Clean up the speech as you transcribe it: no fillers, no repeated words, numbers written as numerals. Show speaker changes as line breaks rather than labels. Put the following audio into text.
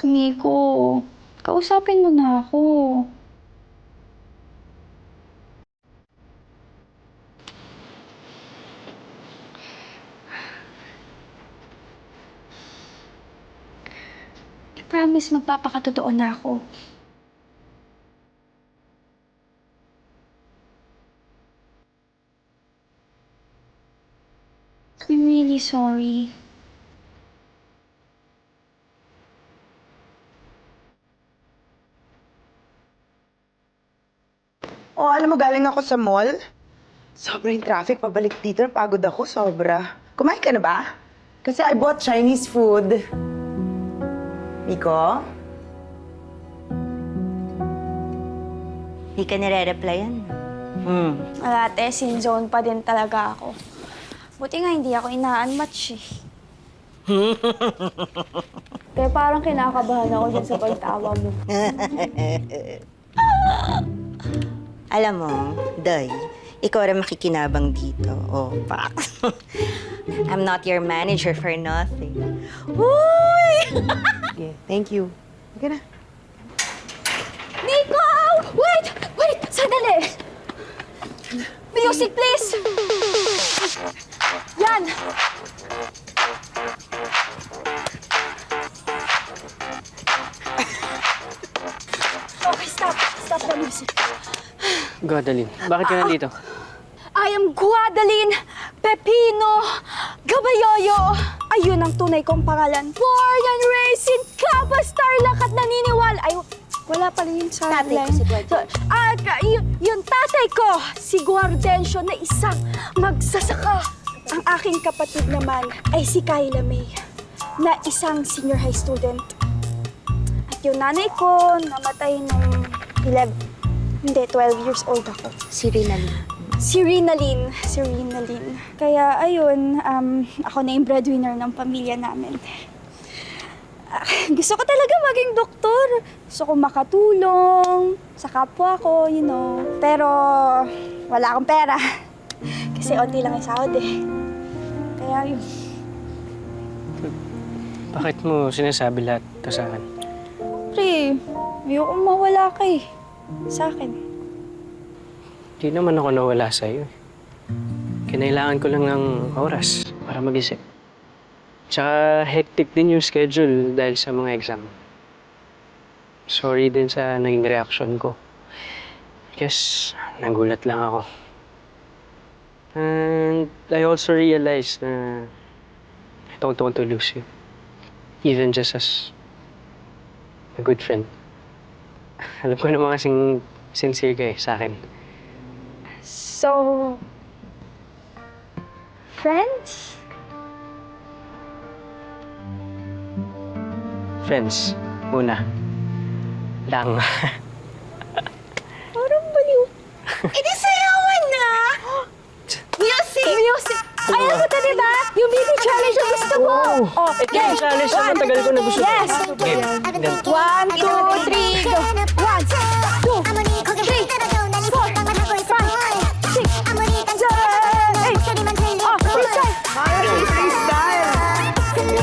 Nico, kausapin mo na ako. I promise magpapakatotoo na ako. I'm really sorry.
Oh, alam mo, galing ako sa mall. Sobrang traffic, pabalik dito. Pagod ako, sobra. Kumain ka na ba? Kasi I bought Chinese food. Miko?
Hindi ka nire-replyan.
Ate, sin zone pa din talaga ako. Buti nga hindi ako ina-unmatch eh. Kaya parang kinakabahan ako dyan sa pagtawa mo.
Alam mo, Day, ikaw rin makikinabang dito. Oh, pak. I'm not your manager for nothing. Uy!
Okay, thank you. Okay na.
Nico! Wait! Wait! Sandali! Music, please! Yan! Okay, stop. Stop the music.
Gwendolyn, bakit ka nandito?
I am Guadaline Pepino Gabayoyo. Ayun ang tunay kong pangalan. Born and raised in Capas, Tarlac at naniniwala. Ay, wala pala yun sa
Tatay ko si Guardencio.
Yung tatay ko, si Guardencio na isang magsasaka. Ang aking kapatid naman ay si Kyla May, na isang senior high student. At yung nanay ko, namatay nung 12 years old ako.
Si Rinalyn.
Si Rinalyn. Kaya ayun, ako na yung breadwinner ng pamilya namin. Gusto ko talaga maging doktor. Gusto ko makatulong sa kapwa ko, you know. Pero wala akong pera. Kasi onti lang yung sahod eh. Kaya yun.
Bakit mo sinasabi lahat ito sa akin?
Pre, ayoko mawala ka eh. Sa akin.
Di naman ako nawala sa'yo. Kinailangan ko lang ng oras para mag-isip. Tsaka hectic din yung schedule dahil sa mga exam. Sorry din sa naging reaction ko. Guess, nagulat lang ako. And I also realized na I don't want to lose you. Even just as a good friend. Alam ko naman kasing sincere ka sa akin.
So, friends?
Friends, muna. Lang.
Parang baliw.
Edi sayawan na! Music!
Music! Ay, alam mo ito, di ba? Yung beauty challenge ang gusto ko! Oh,
Game challenge na matagal ko na gusto.
Yes!
Game.
1, 2, 3, go! 1, 2, 3, 4, 5, 6, 7, 8. Oh, freestyle!
Freestyle!